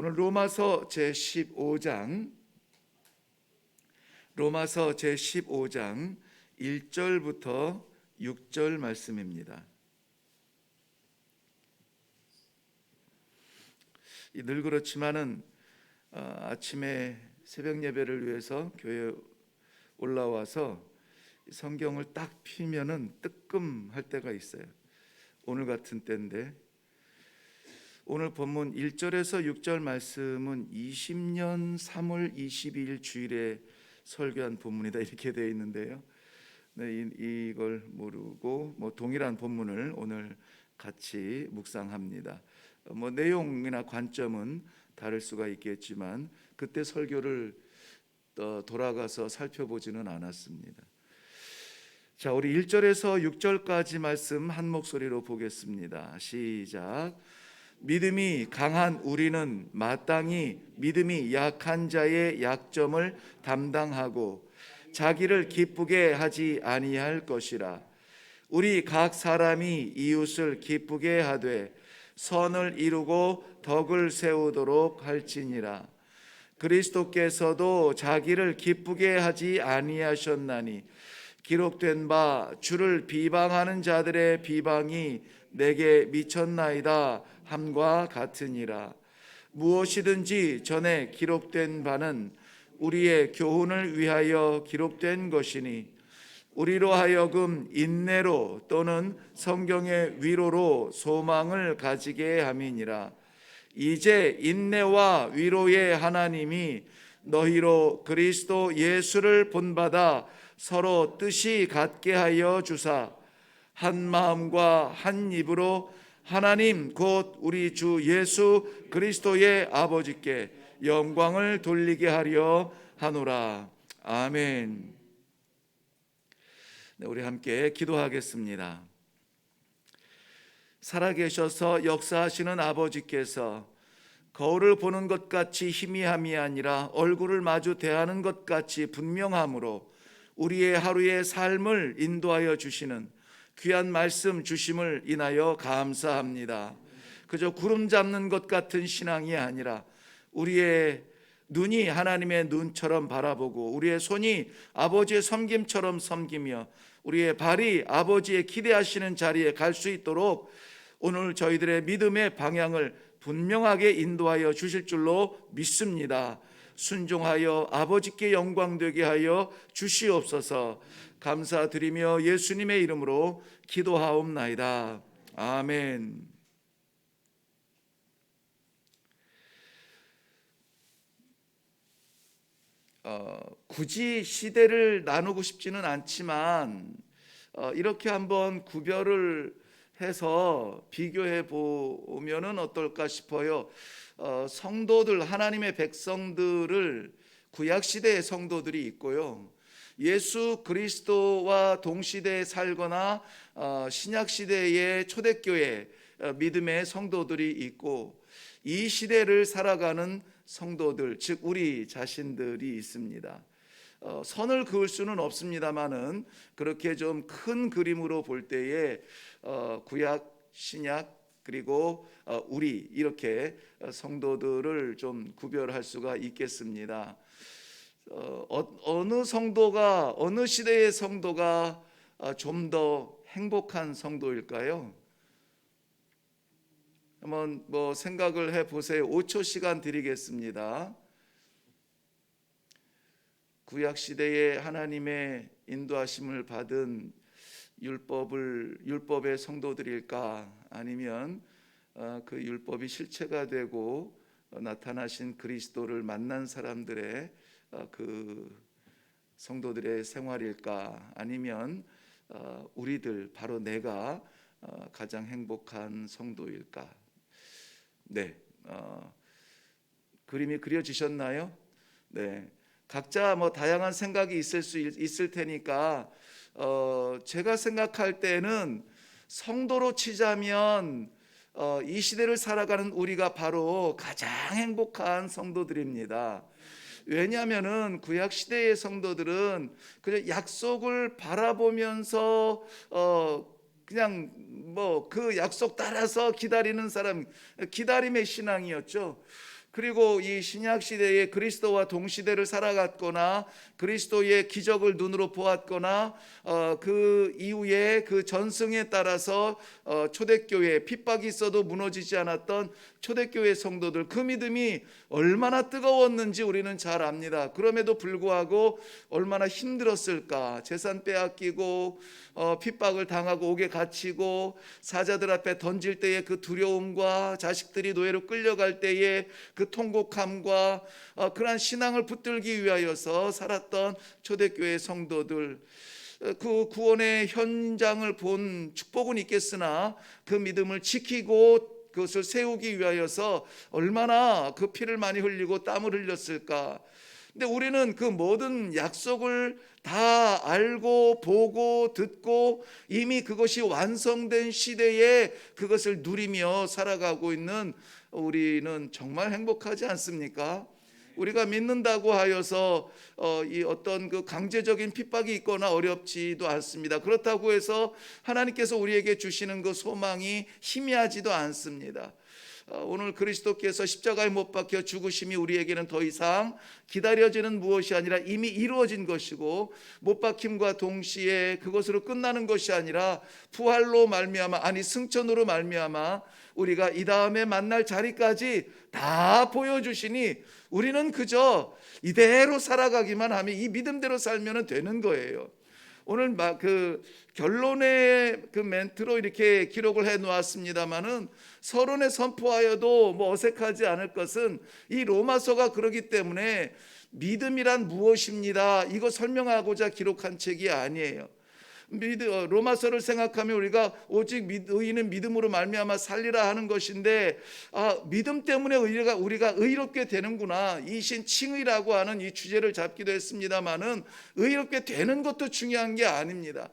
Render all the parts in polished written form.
오늘 로마서 제15장 1절부터 6절 말씀입니다. 늘 그렇지만은 아침에 새벽 예배를 위해서 교회에 올라와서 성경을 딱 피면은 뜨끔할 때가 있어요. 오늘 같은 때인데, 오늘 본문 1절에서 6절 말씀은 20년 3월 22일 주일에 설교한 본문이다 이렇게 되어 있는데요. 네, 이걸 모르고 동일한 본문을 오늘 같이 묵상합니다. 내용이나 관점은 다를 수가 있겠지만 그때 설교를 돌아가서 살펴보지는 않았습니다. 자, 우리 1절에서 6절까지 말씀 한 목소리로 보겠습니다. 시작. 믿음이 강한 우리는 마땅히 믿음이 약한 자의 약점을 담당하고 자기를 기쁘게 하지 아니할 것이라. 우리 각 사람이 이웃을 기쁘게 하되 선을 이루고 덕을 세우도록 할지니라. 그리스도께서도 자기를 기쁘게 하지 아니하셨나니 기록된 바 주를 비방하는 자들의 비방이 내게 미쳤나이다 함과 같으니라. 무엇이든지 전에 기록된 바는 우리의 교훈을 위하여 기록된 것이니 우리로 하여금 인내로 또는 성경의 위로로 소망을 가지게 함이니라. 이제 인내와 위로의 하나님이 너희로 그리스도 예수를 본받아 서로 뜻이 같게 하여 주사 한 마음과 한 입으로 하나님 곧 우리 주 예수 그리스도의 아버지께 영광을 돌리게 하려 하노라. 아멘. 네, 우리 함께 기도하겠습니다. 살아계셔서 역사하시는 아버지께서 거울을 보는 것 같이 희미함이 아니라 얼굴을 마주 대하는 것 같이 분명함으로 우리의 하루의 삶을 인도하여 주시는 귀한 말씀 주심을 인하여 감사합니다. 그저 구름 잡는 것 같은 신앙이 아니라 우리의 눈이 하나님의 눈처럼 바라보고 우리의 손이 아버지의 섬김처럼 섬기며 우리의 발이 아버지의 기대하시는 자리에 갈 수 있도록 오늘 저희들의 믿음의 방향을 분명하게 인도하여 주실 줄로 믿습니다. 순종하여 아버지께 영광되게 하여 주시옵소서. 감사드리며 예수님의 이름으로 기도하옵나이다. 아멘. 굳이 시대를 나누고 싶지는 않지만 이렇게 한번 구별을 해서 비교해 보면은 어떨까 싶어요. 성도들, 하나님의 백성들을 구약 시대의 성도들이 있고요, 예수 그리스도와 동시대에 살거나 신약 시대의 초대교회 믿음의 성도들이 있고 이 시대를 살아가는 성도들, 즉 우리 자신들이 있습니다. 선을 그을 수는 없습니다만은 그렇게 좀 큰 그림으로 볼 때에 구약, 신약 그리고 우리 이렇게 성도들을 좀 구별할 수가 있겠습니다. 어느 성도가, 어느 시대의 성도가 좀 더 행복한 성도일까요? 한번 생각을 해보세요. 5초 시간 드리겠습니다. 구약 시대에 하나님의 인도하심을 받은 율법의 성도들일까? 아니면 그 율법이 실체가 되고 나타나신 그리스도를 만난 사람들의 그 성도들의 생활일까? 아니면 우리들, 바로 내가 가장 행복한 성도일까? 네, 그림이 그려지셨나요? 네, 각자 다양한 생각이 있을 테니까 제가 생각할 때는 성도로 치자면 이 시대를 살아가는 우리가 바로 가장 행복한 성도들입니다. 왜냐하면은 구약 시대의 성도들은 그냥 약속을 바라보면서 그냥 그 약속 따라서 기다리는 사람, 기다림의 신앙이었죠. 그리고 이 신약 시대에 그리스도와 동시대를 살아갔거나 그리스도의 기적을 눈으로 보았거나 그 이후에 그 전승에 따라서 초대교회 핍박이 있어도 무너지지 않았던 초대교회 성도들, 그 믿음이 얼마나 뜨거웠는지 우리는 잘 압니다. 그럼에도 불구하고 얼마나 힘들었을까. 재산 빼앗기고 핍박을 당하고 옥에 갇히고 사자들 앞에 던질 때의 그 두려움과 자식들이 노예로 끌려갈 때의 그 통곡함과 그러한 신앙을 붙들기 위하여서 살았던 초대교회 성도들, 그 구원의 현장을 본 축복은 있겠으나 그 믿음을 지키고 그것을 세우기 위하여서 얼마나 그 피를 많이 흘리고 땀을 흘렸을까. 근데 우리는 그 모든 약속을 다 알고 보고 듣고 이미 그것이 완성된 시대에 그것을 누리며 살아가고 있는 우리는 정말 행복하지 않습니까? 우리가 믿는다고 하여서 이 어떤 그 강제적인 핍박이 있거나 어렵지도 않습니다. 그렇다고 해서 하나님께서 우리에게 주시는 그 소망이 희미하지도 않습니다. 오늘 그리스도께서 십자가에 못 박혀 죽으심이 우리에게는 더 이상 기다려지는 무엇이 아니라 이미 이루어진 것이고, 못 박힘과 동시에 그것으로 끝나는 것이 아니라 부활로 말미암아, 아니 승천으로 말미암아 우리가 이 다음에 만날 자리까지 다 보여주시니 우리는 그저 이대로 살아가기만 하면, 이 믿음대로 살면 되는 거예요. 오늘 그 결론의 그 멘트로 이렇게 기록을 해 놓았습니다만은, 서론에 선포하여도 뭐 어색하지 않을 것은 이 로마서가 그러기 때문에 믿음이란 무엇입니다, 이거 설명하고자 기록한 책이 아니에요. 로마서를 생각하면 우리가 오직 의인은 믿음으로 말미암아 살리라 하는 것인데, 믿음 때문에 우리가 의롭게 되는구나, 이신 칭의라고 하는 이 주제를 잡기도 했습니다마는 의롭게 되는 것도 중요한 게 아닙니다.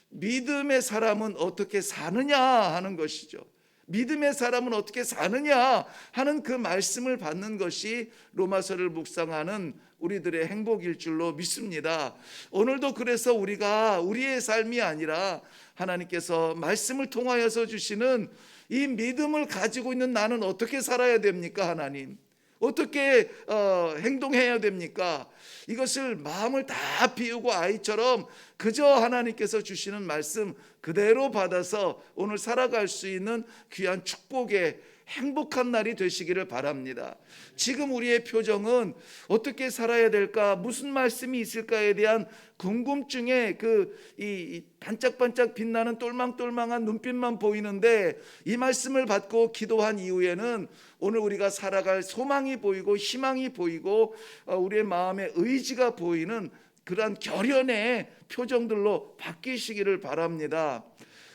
믿음의 사람은 어떻게 사느냐 하는 것이죠. 믿음의 사람은 어떻게 사느냐 하는 그 말씀을 받는 것이 로마서를 묵상하는 우리들의 행복일 줄로 믿습니다. 오늘도 그래서 우리가 우리의 삶이 아니라 하나님께서 말씀을 통하여서 주시는 이 믿음을 가지고 있는 나는 어떻게 살아야 됩니까? 하나님, 어떻게 행동해야 됩니까? 이것을 마음을 다 비우고 아이처럼 그저 하나님께서 주시는 말씀 그대로 받아서 오늘 살아갈 수 있는 귀한 축복의 행복한 날이 되시기를 바랍니다. 지금 우리의 표정은 어떻게 살아야 될까, 무슨 말씀이 있을까에 대한 궁금증에 이 반짝반짝 빛나는 똘망똘망한 눈빛만 보이는데, 이 말씀을 받고 기도한 이후에는 오늘 우리가 살아갈 소망이 보이고 희망이 보이고 우리의 마음의 의지가 보이는 그러한 결연의 표정들로 바뀌시기를 바랍니다.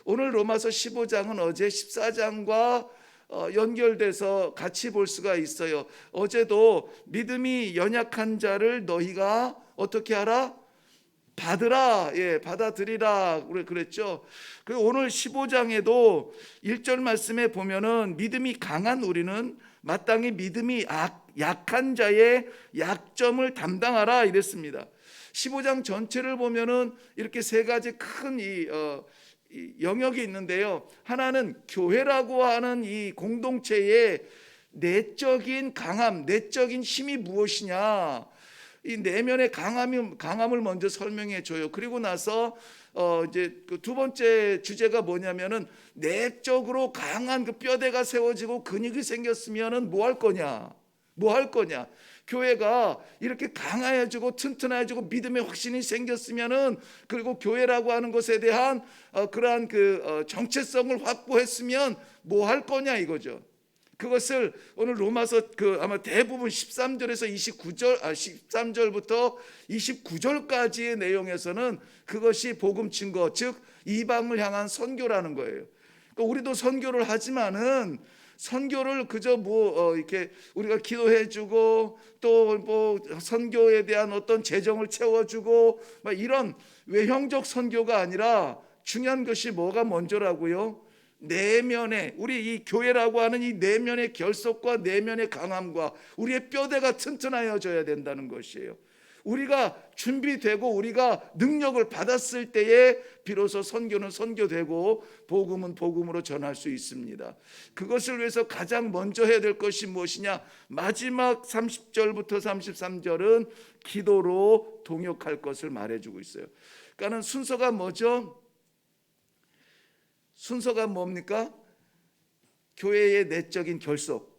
오늘 로마서 15장은 어제 14장과 연결돼서 같이 볼 수가 있어요. 어제도 믿음이 연약한 자를 너희가 어떻게 하라? 받으라, 받아들이라 그랬죠. 그리고 오늘 15장에도 1절 말씀에 보면은 믿음이 강한 우리는 마땅히 믿음이 약한 자의 약점을 담당하라 이랬습니다. 15장 전체를 보면은 이렇게 세 가지 큰 이 영역이 있는데요. 하나는 교회라고 하는 이 공동체의 내적인 강함, 내적인 힘이 무엇이냐, 이 내면의 강함을 먼저 설명해 줘요. 그리고 나서 이제 그 두 번째 주제가 뭐냐면은, 내적으로 강한 그 뼈대가 세워지고 근육이 생겼으면은 뭐 할 거냐, 뭐 할 거냐. 교회가 이렇게 강해지고 튼튼해지고 믿음의 확신이 생겼으면은, 그리고 교회라고 하는 것에 대한 그러한 정체성을 확보했으면 뭐 할 거냐 이거죠. 그것을 오늘 로마서 아마 대부분 13절에서 13절부터 29절까지의 내용에서는 그것이 복음 증거, 즉 이방을 향한 선교라는 거예요. 그러니까 우리도 선교를 하지만은 선교를 그저 이렇게 우리가 기도해주고 또 선교에 대한 어떤 재정을 채워주고 이런 외형적 선교가 아니라, 중요한 것이 뭐가 먼저라고요? 내면의, 우리 이 교회라고 하는 이 내면의 결속과 내면의 강함과 우리의 뼈대가 튼튼하여져야 된다는 것이에요. 우리가 준비되고 우리가 능력을 받았을 때에 비로소 선교는 선교되고 복음은 복음으로 전할 수 있습니다. 그것을 위해서 가장 먼저 해야 될 것이 무엇이냐? 마지막 30절부터 33절은 기도로 동역할 것을 말해주고 있어요. 그러니까 순서가 뭐죠? 순서가 뭡니까? 교회의 내적인 결속,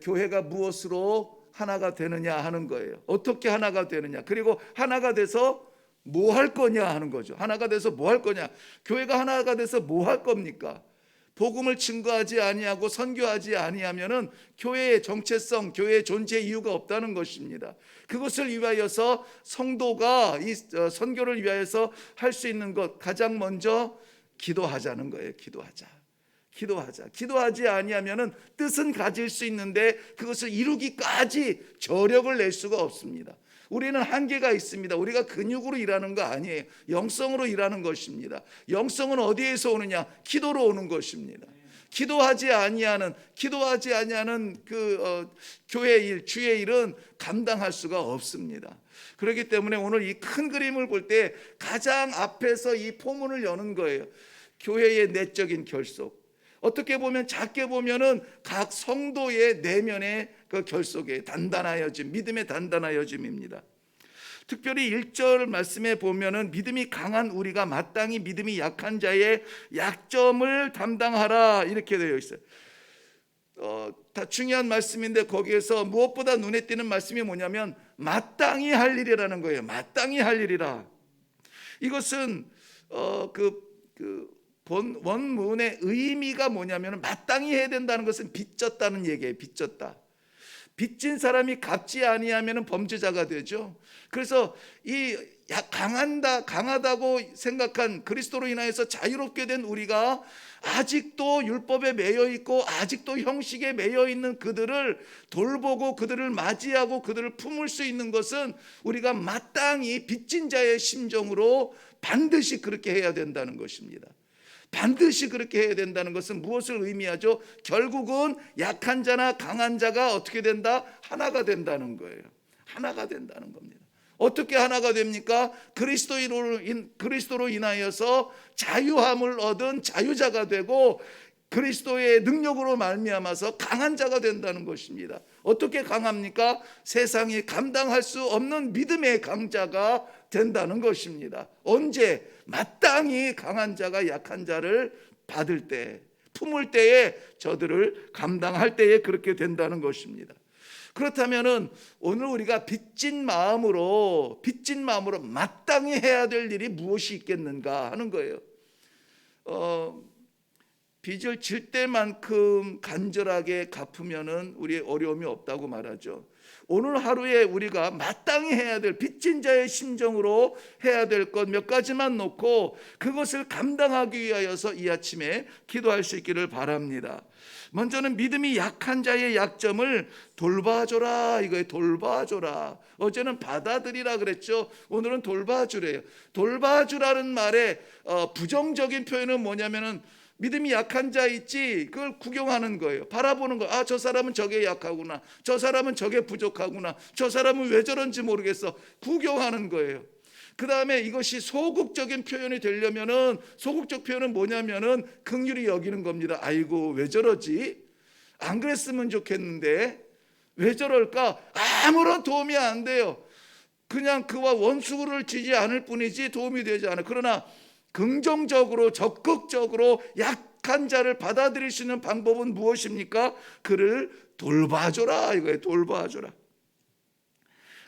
교회가 무엇으로 하나가 되느냐 하는 거예요. 어떻게 하나가 되느냐, 그리고 하나가 돼서 뭐 할 거냐 하는 거죠. 하나가 돼서 뭐 할 거냐, 교회가 하나가 돼서 뭐 할 겁니까? 복음을 증거하지 아니하고 선교하지 아니하면은 교회의 정체성, 교회의 존재 이유가 없다는 것입니다. 그것을 위하여서 성도가 이 선교를 위하여서 할 수 있는 것, 가장 먼저 기도하자는 거예요. 기도하지 아니하면은 뜻은 가질 수 있는데 그것을 이루기까지 저력을 낼 수가 없습니다. 우리는 한계가 있습니다. 우리가 근육으로 일하는 거 아니에요. 영성으로 일하는 것입니다. 영성은 어디에서 오느냐? 기도로 오는 것입니다. 기도하지 아니하는 교회 일, 주의 일은 감당할 수가 없습니다. 그렇기 때문에 오늘 이 큰 그림을 볼 때 가장 앞에서 이 포문을 여는 거예요. 교회의 내적인 결속. 어떻게 보면 작게 보면은 각 성도의 내면의 그 결속의 단단하여짐, 믿음의 단단하여짐입니다. 특별히 1절 말씀에 보면은 믿음이 강한 우리가 마땅히 믿음이 약한 자의 약점을 담당하라 이렇게 되어 있어요. 다 중요한 말씀인데 거기에서 무엇보다 눈에 띄는 말씀이 뭐냐면 마땅히 할 일이라는 거예요. 마땅히 할 일이라. 이것은 원문의 의미가 뭐냐면 마땅히 해야 된다는 것은 빚졌다는 얘기예요. 빚진 사람이 갚지 아니하면 범죄자가 되죠. 그래서 이 강하다고 생각한 그리스도로 인하여서 자유롭게 된 우리가 아직도 율법에 매여 있고 아직도 형식에 매여 있는 그들을 돌보고 그들을 맞이하고 그들을 품을 수 있는 것은 우리가 마땅히 빚진 자의 심정으로 반드시 그렇게 해야 된다는 것입니다. 반드시 그렇게 해야 된다는 것은 무엇을 의미하죠? 결국은 약한 자나 강한 자가 어떻게 된다? 하나가 된다는 거예요. 하나가 된다는 겁니다. 어떻게 하나가 됩니까? 그리스도로 인하여서 자유함을 얻은 자유자가 되고 그리스도의 능력으로 말미암아서 강한 자가 된다는 것입니다. 어떻게 강합니까? 세상이 감당할 수 없는 믿음의 강자가 된다는 것입니다. 언제? 마땅히 강한 자가 약한 자를 받을 때, 품을 때에, 저들을 감당할 때에 그렇게 된다는 것입니다. 그렇다면은 오늘 우리가 빚진 마음으로 마땅히 해야 될 일이 무엇이 있겠는가 하는 거예요. 빚을 질 때만큼 간절하게 갚으면은 우리의 어려움이 없다고 말하죠. 오늘 하루에 우리가 마땅히 해야 될 빚진 자의 심정으로 해야 될 것 몇 가지만 놓고 그것을 감당하기 위하여서 이 아침에 기도할 수 있기를 바랍니다. 먼저는 믿음이 약한 자의 약점을 돌봐줘라 이거예요. 돌봐줘라. 어제는 받아들이라 그랬죠. 오늘은 돌봐주래요. 돌봐주라는 말에 부정적인 표현은 뭐냐면은 믿음이 약한 자 있지, 그걸 구경하는 거예요. 바라보는 거예요. 아, 저 사람은 저게 약하구나. 저 사람은 저게 부족하구나. 저 사람은 왜 저런지 모르겠어. 구경하는 거예요. 그 다음에 이것이 소극적인 표현이 되려면은, 소극적 표현은 뭐냐면은 긍휼히 여기는 겁니다. 아이고 왜 저러지? 안 그랬으면 좋겠는데 왜 저럴까? 아무런 도움이 안 돼요. 그냥 그와 원수를 지지 않을 뿐이지 도움이 되지 않아요. 그러나 긍정적으로 적극적으로 약한 자를 받아들일 수 있는 방법은 무엇입니까? 그를 돌봐줘라 이거예요. 돌봐줘라.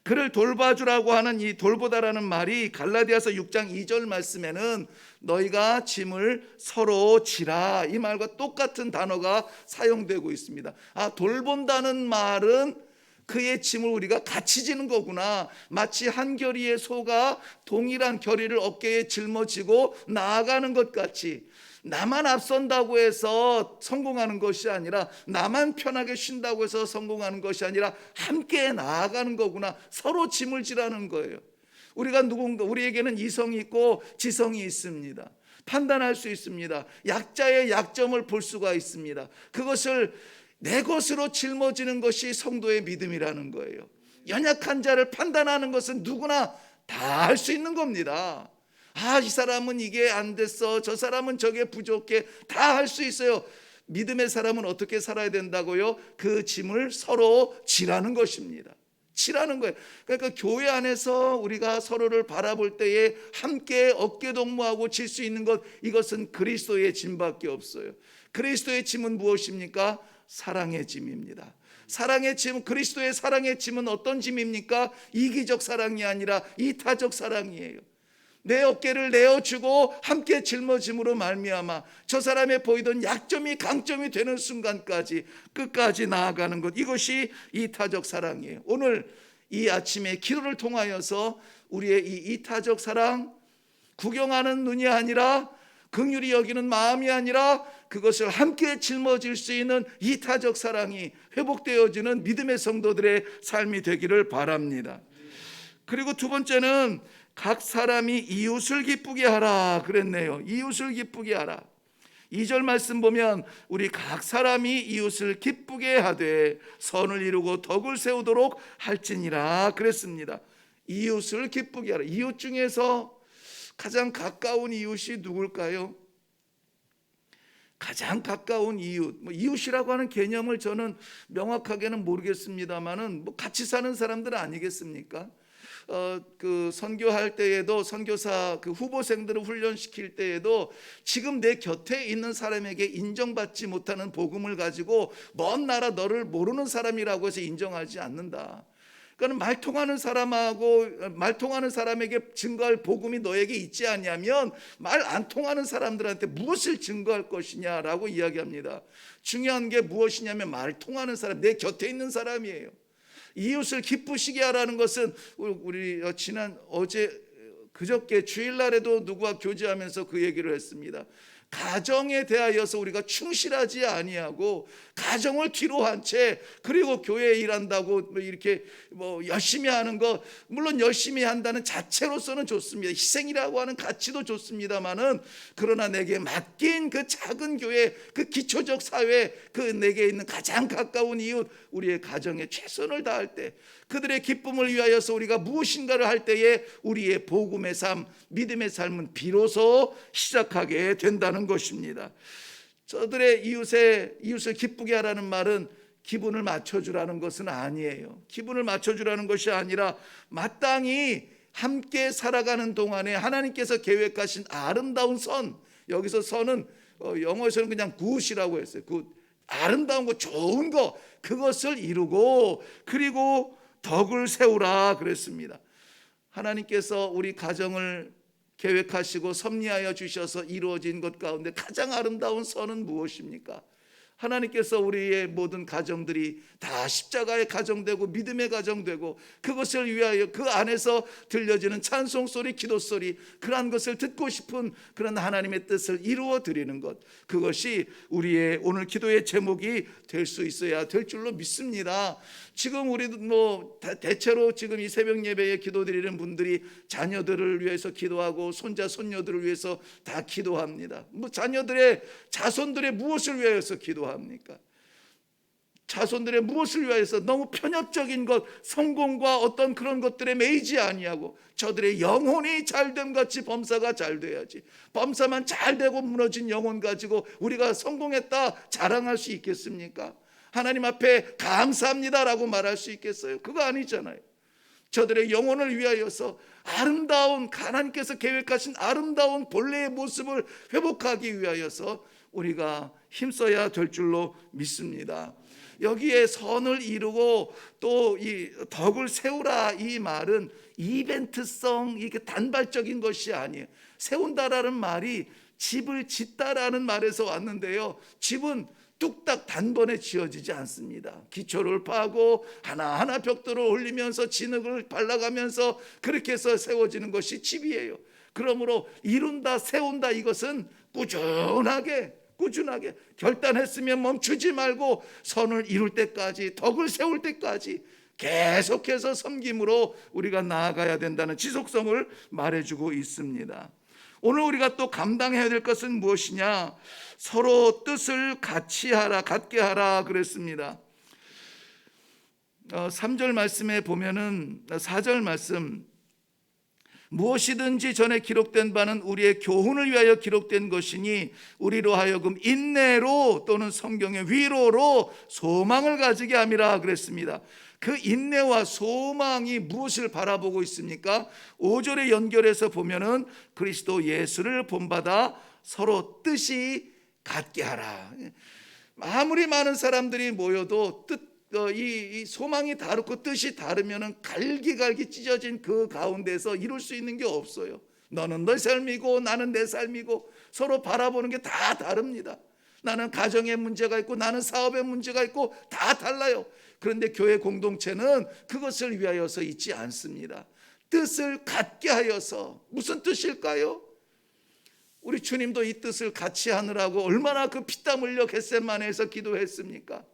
그를 돌봐주라고 하는 이 돌보다라는 말이 갈라디아서 6장 2절 말씀에는 너희가 짐을 서로 지라 이 말과 똑같은 단어가 사용되고 있습니다. 아, 돌본다는 말은 그의 짐을 우리가 같이 지는 거구나. 마치 한 결의의 소가 동일한 결의를 어깨에 짊어지고 나아가는 것 같이 나만 앞선다고 해서 성공하는 것이 아니라 나만 편하게 쉰다고 해서 성공하는 것이 아니라 함께 나아가는 거구나. 서로 짐을 지라는 거예요. 우리에게는 이성이 있고 지성이 있습니다. 판단할 수 있습니다. 약자의 약점을 볼 수가 있습니다. 그것을 내 것으로 짊어지는 것이 성도의 믿음이라는 거예요. 연약한 자를 판단하는 것은 누구나 다 할 수 있는 겁니다. 이 사람은 이게 안 됐어, 저 사람은 저게 부족해, 다 할 수 있어요. 믿음의 사람은 어떻게 살아야 된다고요? 그 짐을 서로 지라는 것입니다. 지라는 거예요. 그러니까 교회 안에서 우리가 서로를 바라볼 때에 함께 어깨동무하고 질 수 있는 것, 이것은 그리스도의 짐밖에 없어요. 그리스도의 짐은 무엇입니까? 사랑의 짐입니다. 사랑의 짐, 그리스도의 사랑의 짐은 어떤 짐입니까? 이기적 사랑이 아니라 이타적 사랑이에요. 내 어깨를 내어주고 함께 짊어짐으로 말미암아 저 사람의 보이던 약점이 강점이 되는 순간까지 끝까지 나아가는 것, 이것이 이타적 사랑이에요. 오늘 이 아침에 기도를 통하여서 우리의 이 이타적 사랑, 구경하는 눈이 아니라 긍휼히 여기는 마음이 아니라 그것을 함께 짊어질 수 있는 이타적 사랑이 회복되어지는 믿음의 성도들의 삶이 되기를 바랍니다. 그리고 두 번째는 각 사람이 이웃을 기쁘게 하라 그랬네요. 이웃을 기쁘게 하라. 2절 말씀 보면 우리 각 사람이 이웃을 기쁘게 하되 선을 이루고 덕을 세우도록 할지니라 그랬습니다. 이웃을 기쁘게 하라. 이웃 중에서 가장 가까운 이웃이 누굴까요? 가장 가까운 이웃, 이웃이라고 하는 개념을 저는 명확하게는 모르겠습니다만은 같이 사는 사람들 아니겠습니까? 그 선교할 때에도 선교사 그 후보생들을 훈련시킬 때에도 지금 내 곁에 있는 사람에게 인정받지 못하는 복음을 가지고 먼 나라 너를 모르는 사람이라고 해서 인정하지 않는다. 그러니까 말 통하는 사람하고 말 통하는 사람에게 증거할 복음이 너에게 있지 않냐면 말 안 통하는 사람들한테 무엇을 증거할 것이냐라고 이야기합니다. 중요한 게 무엇이냐면 말 통하는 사람, 내 곁에 있는 사람이에요. 이웃을 기쁘시게 하라는 것은 우리 어제 그저께 주일날에도 누구와 교제하면서 그 얘기를 했습니다. 가정에 대하여서 우리가 충실하지 아니하고 가정을 뒤로 한 채 그리고 교회에 일한다고 이렇게 열심히 하는 거, 물론 열심히 한다는 자체로서는 좋습니다. 희생이라고 하는 가치도 좋습니다만은 그러나 내게 맡긴 그 작은 교회, 그 기초적 사회, 그 내게 있는 가장 가까운 이웃, 우리의 가정에 최선을 다할 때 그들의 기쁨을 위하여서 우리가 무엇인가를 할 때에 우리의 복음의 삶, 믿음의 삶은 비로소 시작하게 된다는 것입니다. 저들의 이웃을 기쁘게 하라는 말은 기분을 맞춰주라는 것은 아니에요. 기분을 맞춰주라는 것이 아니라 마땅히 함께 살아가는 동안에 하나님께서 계획하신 아름다운 선, 여기서 선은 영어에서는 그냥 굿이라고 했어요. 굿, 아름다운 거, 좋은 거, 그것을 이루고 그리고 덕을 세우라 그랬습니다. 하나님께서 우리 가정을 계획하시고 섭리하여 주셔서 이루어진 것 가운데 가장 아름다운 선은 무엇입니까? 하나님께서 우리의 모든 가정들이 다 십자가의 가정되고 믿음의 가정되고 그것을 위하여 그 안에서 들려지는 찬송소리, 기도소리, 그러한 것을 듣고 싶은 그런 하나님의 뜻을 이루어 드리는 것, 그것이 우리의 오늘 기도의 제목이 될 수 있어야 될 줄로 믿습니다. 지금 우리도 대체로 지금 이 새벽 예배에 기도드리는 분들이 자녀들을 위해서 기도하고 손자 손녀들을 위해서 다 기도합니다. 자녀들의 자손들의 무엇을 위해서 기도합니까? 자손들의 무엇을 위해서 너무 편협적인 것, 성공과 어떤 그런 것들에 매이지 아니하고 저들의 영혼이 잘됨 같이 범사가 잘 돼야지. 범사만 잘 되고 무너진 영혼 가지고 우리가 성공했다 자랑할 수 있겠습니까? 하나님 앞에 감사합니다라고 말할 수 있겠어요? 그거 아니잖아요. 저들의 영혼을 위하여서 아름다운, 하나님께서 계획하신 아름다운 본래의 모습을 회복하기 위하여서 우리가 힘써야 될 줄로 믿습니다. 여기에 선을 이루고 또 이 덕을 세우라, 이 말은 이벤트성, 이게 단발적인 것이 아니에요. 세운다라는 말이 집을 짓다라는 말에서 왔는데요, 집은 뚝딱 단번에 지어지지 않습니다. 기초를 파고 하나하나 벽돌을 올리면서 진흙을 발라가면서 그렇게 해서 세워지는 것이 집이에요. 그러므로 이룬다, 세운다, 이것은 꾸준하게 결단했으면 멈추지 말고 선을 이룰 때까지, 덕을 세울 때까지 계속해서 섬김으로 우리가 나아가야 된다는 지속성을 말해주고 있습니다. 오늘 우리가 또 감당해야 될 것은 무엇이냐? 서로 뜻을 같게 하라 그랬습니다. 3절 말씀에 보면은 4절 말씀, 무엇이든지 전에 기록된 바는 우리의 교훈을 위하여 기록된 것이니 우리로 하여금 인내로 또는 성경의 위로로 소망을 가지게 함이라 그랬습니다. 그 인내와 소망이 무엇을 바라보고 있습니까? 5절에 연결해서 보면은 그리스도 예수를 본받아 서로 뜻이 같게 하라. 아무리 많은 사람들이 모여도 이 소망이 다르고 뜻이 다르면은 갈기갈기 찢어진 그 가운데서 이룰 수 있는 게 없어요. 너는 내 삶이고 나는 내 삶이고 서로 바라보는 게 다 다릅니다. 나는 가정에 문제가 있고 나는 사업에 문제가 있고 다 달라요. 그런데 교회 공동체는 그것을 위하여서 있지 않습니다. 뜻을 같게 하여서. 무슨 뜻일까요? 우리 주님도 이 뜻을 같이 하느라고 얼마나 그 피땀 흘려 겟세마네에서 기도했습니까?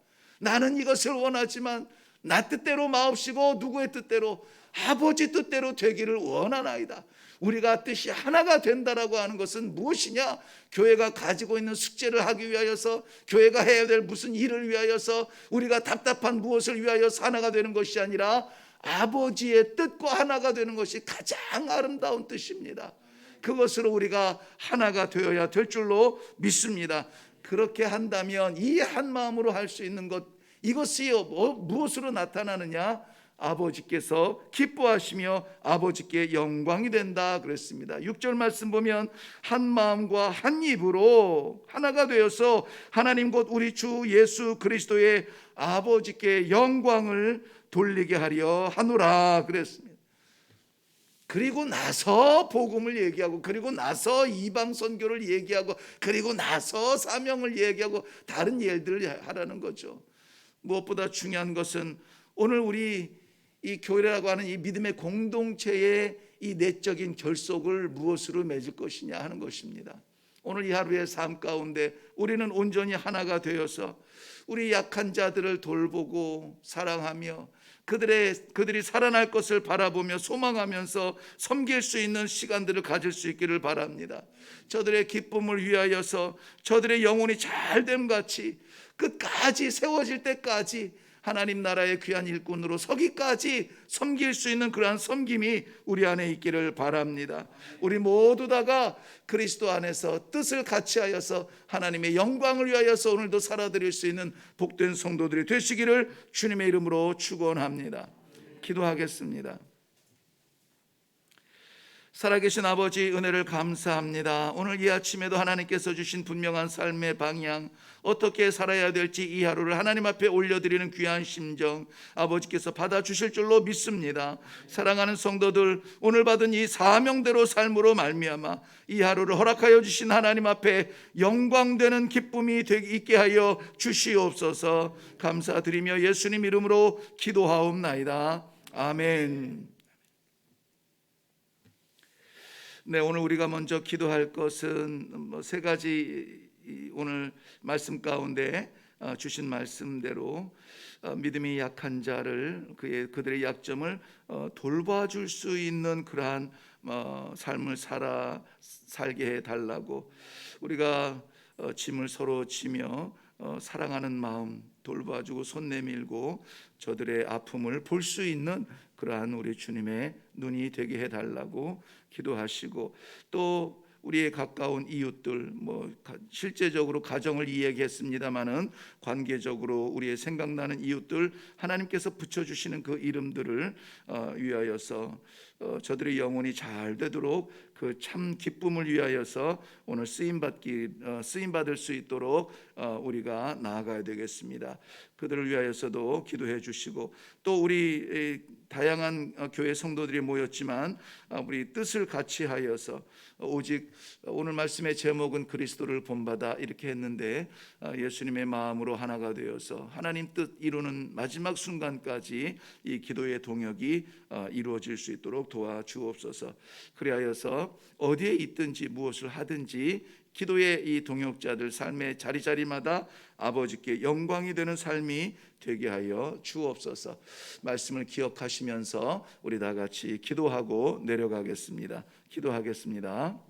나는 이것을 원하지만 나 뜻대로 마옵시고 누구의 뜻대로? 아버지 뜻대로 되기를 원하나이다. 우리가 뜻이 하나가 된다라고 하는 것은 무엇이냐? 교회가 가지고 있는 숙제를 하기 위하여서, 교회가 해야 될 무슨 일을 위하여서, 우리가 답답한 무엇을 위하여서 하나가 되는 것이 아니라 아버지의 뜻과 하나가 되는 것이 가장 아름다운 뜻입니다. 그것으로 우리가 하나가 되어야 될 줄로 믿습니다. 그렇게 한다면 이 한 마음으로 할 수 있는 것, 이것이 무엇으로 나타나느냐? 아버지께서 기뻐하시며 아버지께 영광이 된다 그랬습니다. 6절 말씀 보면 한 마음과 한 입으로 하나가 되어서 하나님 곧 우리 주 예수 그리스도의 아버지께 영광을 돌리게 하려 하노라 그랬습니다. 그리고 나서 복음을 얘기하고, 그리고 나서 이방 선교를 얘기하고, 그리고 나서 사명을 얘기하고 다른 일들을 하라는 거죠. 무엇보다 중요한 것은 오늘 우리 이 교회라고 하는 이 믿음의 공동체의 이 내적인 결속을 무엇으로 맺을 것이냐 하는 것입니다. 오늘 이 하루의 삶 가운데 우리는 온전히 하나가 되어서 우리 약한 자들을 돌보고 사랑하며 그들이 살아날 것을 바라보며 소망하면서 섬길 수 있는 시간들을 가질 수 있기를 바랍니다. 저들의 기쁨을 위하여서 저들의 영혼이 잘됨 같이 끝까지 세워질 때까지 하나님 나라의 귀한 일꾼으로 서기까지 섬길 수 있는 그러한 섬김이 우리 안에 있기를 바랍니다. 우리 모두 다가 그리스도 안에서 뜻을 같이 하여서 하나님의 영광을 위하여서 오늘도 살아드릴 수 있는 복된 성도들이 되시기를 주님의 이름으로 축원합니다. 기도하겠습니다. 살아계신 아버지, 은혜를 감사합니다. 오늘 이 아침에도 하나님께서 주신 분명한 삶의 방향, 어떻게 살아야 될지 이 하루를 하나님 앞에 올려드리는 귀한 심정 아버지께서 받아주실 줄로 믿습니다. 사랑하는 성도들, 오늘 받은 이 사명대로 삶으로 말미암아 이 하루를 허락하여 주신 하나님 앞에 영광되는 기쁨이 있게 하여 주시옵소서. 감사드리며 예수님 이름으로 기도하옵나이다. 아멘. 네, 오늘 우리가 먼저 기도할 것은 세 가지. 오늘 말씀 가운데 주신 말씀대로 믿음이 약한 자를 그들의 약점을 돌봐줄 수 있는 그러한 삶을 살게 해달라고, 우리가 짐을 서로 지며 사랑하는 마음 돌봐주고 손 내밀고 저들의 아픔을 볼 수 있는 그러한 우리 주님의 눈이 되게 해달라고 기도하시고, 또 우리의 가까운 이웃들, 실제적으로 가정을 이야기했습니다마는 관계적으로 우리의 생각나는 이웃들, 하나님께서 붙여주시는 그 이름들을 위하여서 저들의 영혼이 잘 되도록 그 참 기쁨을 위하여서 오늘 쓰임 받을 수 있도록 우리가 나아가야 되겠습니다. 그들을 위하여서도 기도해 주시고, 또 우리 다양한 교회 성도들이 모였지만 우리 뜻을 같이 하여서, 오직 오늘 말씀의 제목은 그리스도를 본받아 이렇게 했는데 예수님의 마음으로 하나가 되어서 하나님 뜻 이루는 마지막 순간까지 이 기도의 동역이 이루어질 수 있도록 도와주옵소서. 그리하여서 어디에 있든지 무엇을 하든지 기도의 이 동역자들 삶의 자리자리마다 아버지께 영광이 되는 삶이 되게 하여 주옵소서. 말씀을 기억하시면서 우리 다 같이 기도하고 내려가겠습니다. 기도하겠습니다.